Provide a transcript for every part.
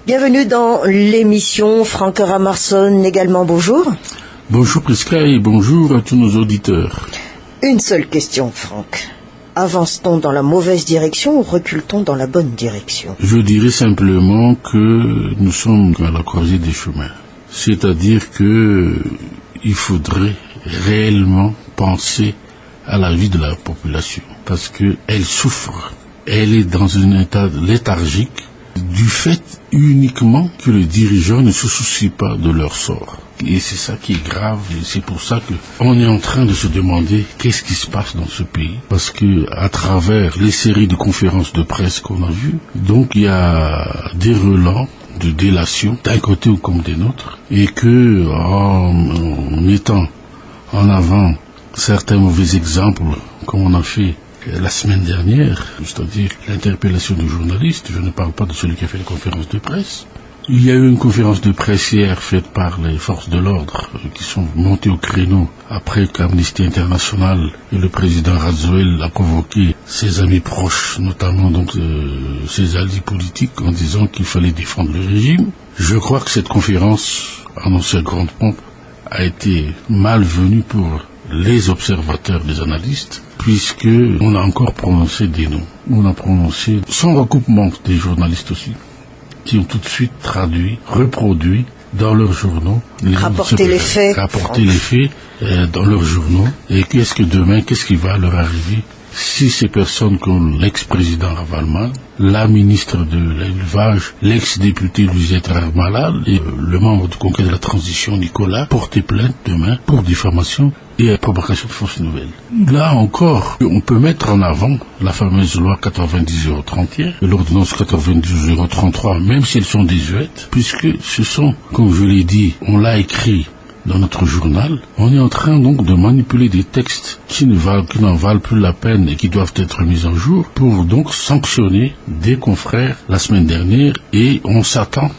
Bienvenue dans l'émission Franck Ramarson également, bonjour. Bonjour Prisca et bonjour à tous nos auditeurs. Une seule question, Franck. Avance-t-on dans la mauvaise direction ou recule-t-on dans la bonne direction? Je dirais simplement que nous sommes à la croisée des chemins. C'est-à-dire que il faudrait réellement penser à la vie de la population. Parce qu'elle souffre. Elle est dans un état léthargique du fait uniquement que les dirigeants ne se soucient pas de leur sort. Et c'est ça qui est grave, et c'est pour ça qu'on est en train de se demander qu'est-ce qui se passe dans ce pays. Parce que à travers les séries de conférences de presse qu'on a vues, donc il y a des relents de délation d'un côté ou comme des nôtres, et que en mettant en avant certains mauvais exemples, comme on a fait la semaine dernière, c'est-à-dire l'interpellation du journaliste, je ne parle pas de celui qui a fait la conférence de presse. Il y a eu une conférence de presse hier faite par les forces de l'ordre qui sont montées au créneau après qu'Amnesty International et le président Razoel a convoqué ses amis proches, notamment donc ses alliés politiques, en disant qu'il fallait défendre le régime. Je crois que cette conférence, annoncée à grande pompe, a été malvenue pour les observateurs, les analystes, puisque on a encore prononcé des noms. On a prononcé sans recoupement des journalistes aussi, qui ont tout de suite traduit, reproduit dans leurs journaux, rapporter les faits dans leurs journaux. Et qu'est-ce que demain, qu'est-ce qui va leur arriver si ces personnes comme l'ex-président Ravalman, la ministre de l'élevage, l'ex-député Louisette Armalal et le membre du Congrès de la transition Nicolas portent plainte demain pour diffamation et propagation de fausses nouvelles. Là encore, on peut mettre en avant la fameuse loi 90-031 et l'ordonnance 90-033, même si elles sont désuètes, puisque ce sont, comme je l'ai dit, on l'a écrit dans notre journal, on est en train donc de manipuler des textes qui n'en valent plus la peine et qui doivent être mis en jour pour donc sanctionner des confrères la semaine dernière, et on s'attend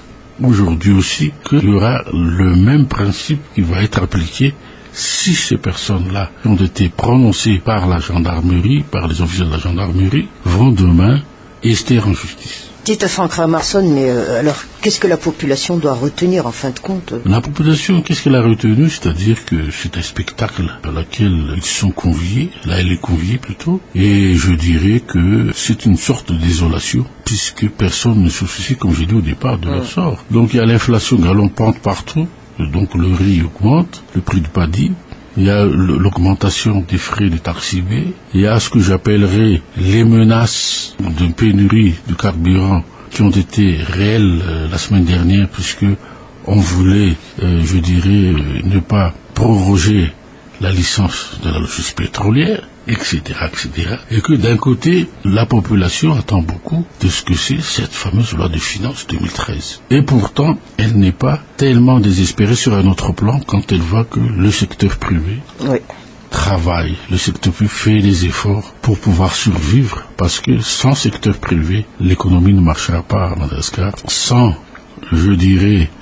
aujourd'hui aussi qu'il y aura le même principe qui va être appliqué si ces personnes-là ont été prononcées par la gendarmerie, par les officiers de la gendarmerie, vont demain ester en justice. Dites Franck Ramarson, mais alors qu'est-ce que la population doit retenir en fin de compte? La population, qu'est-ce qu'elle a retenu? C'est-à-dire que c'est un spectacle à laquelle ils sont conviés, là elle est conviée plutôt, et je dirais que c'est une sorte de désolation, puisque personne ne se soucie, comme j'ai dit au départ, de leur sort. Donc il y a l'inflation galopante partout, donc le riz augmente, le prix du paddy. Il y a l'augmentation des frais de taxibé. Il y a ce que j'appellerais les menaces de pénurie de carburant qui ont été réelles la semaine dernière, puisque on voulait, ne pas proroger la licence de la justice pétrolière, etc., etc. Et que d'un côté, la population attend beaucoup de ce que c'est cette fameuse loi de finances 2013. Et pourtant, elle n'est pas tellement désespérée sur un autre plan quand elle voit que le secteur privé travaille. Le secteur privé fait des efforts pour pouvoir survivre, parce que sans secteur privé, l'économie ne marchera pas à Madagascar. Sans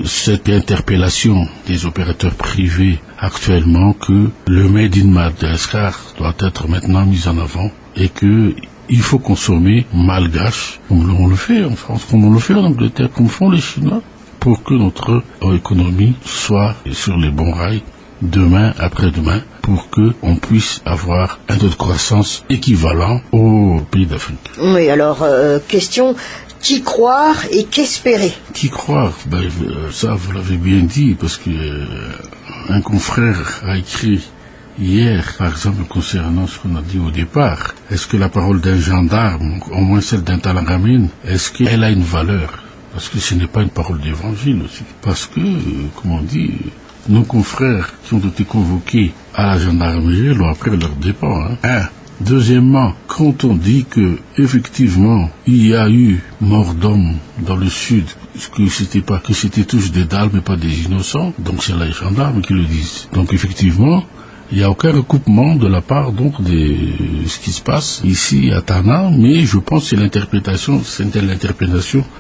cette interpellation des opérateurs privés actuellement, que le Made in Madagascar doit être maintenant mis en avant et que il faut consommer malgache, comme on le fait en France, comme on le fait en Angleterre, comme font les Chinois, pour que notre économie soit sur les bons rails demain, après-demain, pour qu'on puisse avoir un taux de croissance équivalent aux pays d'Afrique. Oui, alors, question... Qui croire et qu'espérer? Qui croire? Ça, vous l'avez bien dit, parce que un confrère a écrit hier, par exemple, concernant ce qu'on a dit au départ. Est-ce que la parole d'un gendarme, au moins celle d'un talangamine, est-ce qu'elle a une valeur? Parce que ce n'est pas une parole d'évangile aussi. Parce que, comme on dit, nos confrères qui ont été convoqués à la gendarmerie l'ont appris à leur dépens. Deuxièmement, quand on dit que effectivement il y a eu mort d'homme dans le sud, que c'était tous des dalles mais pas des innocents, donc c'est les gendarmes qui le disent. Donc effectivement, il n'y a aucun recoupement de la part donc de ce qui se passe ici à Tana, mais je pense que c'est l'interprétation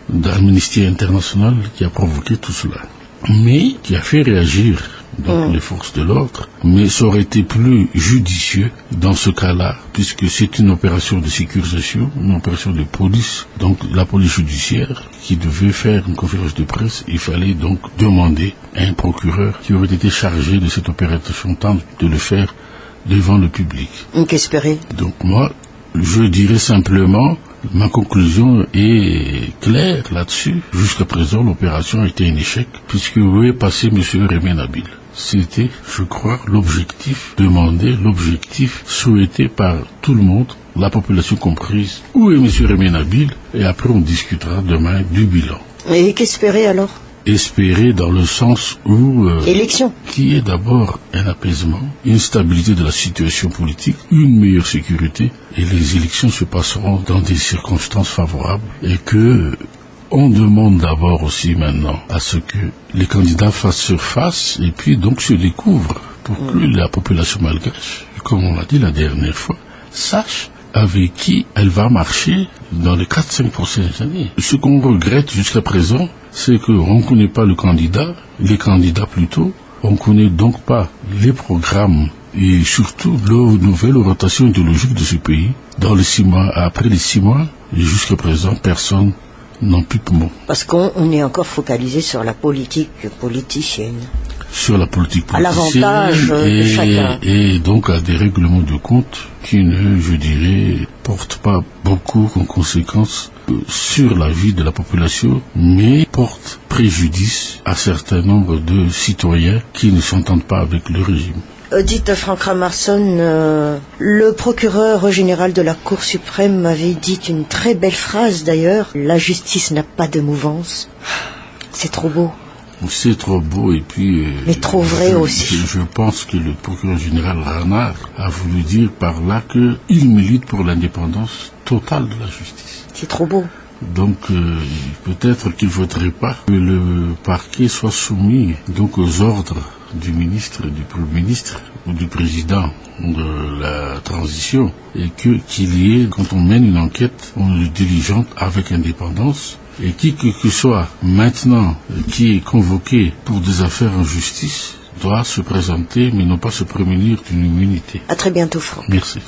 d'Amnesty International qui a provoqué tout cela. Mais qui a fait réagir donc les forces de l'ordre, mais ça aurait été plus judicieux dans ce cas-là, puisque c'est une opération de sécurisation, une opération de police, donc la police judiciaire qui devait faire une conférence de presse. Il fallait donc demander à un procureur qui aurait été chargé de cette opération de le faire devant le public. Qu'espérer? Donc moi, je dirais simplement, ma conclusion est claire là-dessus. Jusqu'à présent, l'opération a été un échec, puisque où est passé M. Rémy Nabil? C'était, je crois, l'objectif demandé, l'objectif souhaité par tout le monde, la population comprise. Où est M. Rémy Nabil? Et après, on discutera demain du bilan. Et qu'espérer alors? Espérer dans le sens où... élection. Qui est d'abord un apaisement, une stabilité de la situation politique, une meilleure sécurité, et les élections se passeront dans des circonstances favorables, et que on demande d'abord aussi maintenant à ce que les candidats fassent surface, et puis donc se découvrent, pour que la population malgache, comme on l'a dit la dernière fois, sache avec qui elle va marcher dans les 4-5 prochaines années. Ce qu'on regrette jusqu'à présent, c'est qu'on ne connaît pas le candidat, les candidats plutôt, on ne connaît donc pas les programmes et surtout leur nouvelle rotation idéologique de ce pays. Dans les 6 mois, après les 6 mois, jusqu'à présent, personne n'en pique mot. Parce qu'on est encore focalisé sur la politique politicienne. Sur la politique politicienne. À l'avantage de chacun. Et donc à des règlements de compte qui ne, je dirais, portent pas beaucoup en conséquence sur la vie de la population, mais portent préjudice à certain nombre de citoyens qui ne s'entendent pas avec le régime. Dites Franck Ramarson, le procureur général de la Cour suprême m'avait dit une très belle phrase d'ailleurs, la justice n'a pas de mouvance. C'est trop beau. C'est trop beau et puis... mais trop vrai aussi. Je pense que le procureur général Ranard a voulu dire par là qu'il milite pour l'indépendance totale de la justice. C'est trop beau. Donc peut-être qu'il ne faudrait pas que le parquet soit soumis donc aux ordres du ministre, du Premier ministre ou du président de la transition, et qu'il y ait, quand on mène une enquête, on le diligente avec indépendance, et qui que soit maintenant qui est convoqué pour des affaires en justice doit se présenter mais non pas se prémunir d'une immunité. À très bientôt, Franck. Merci.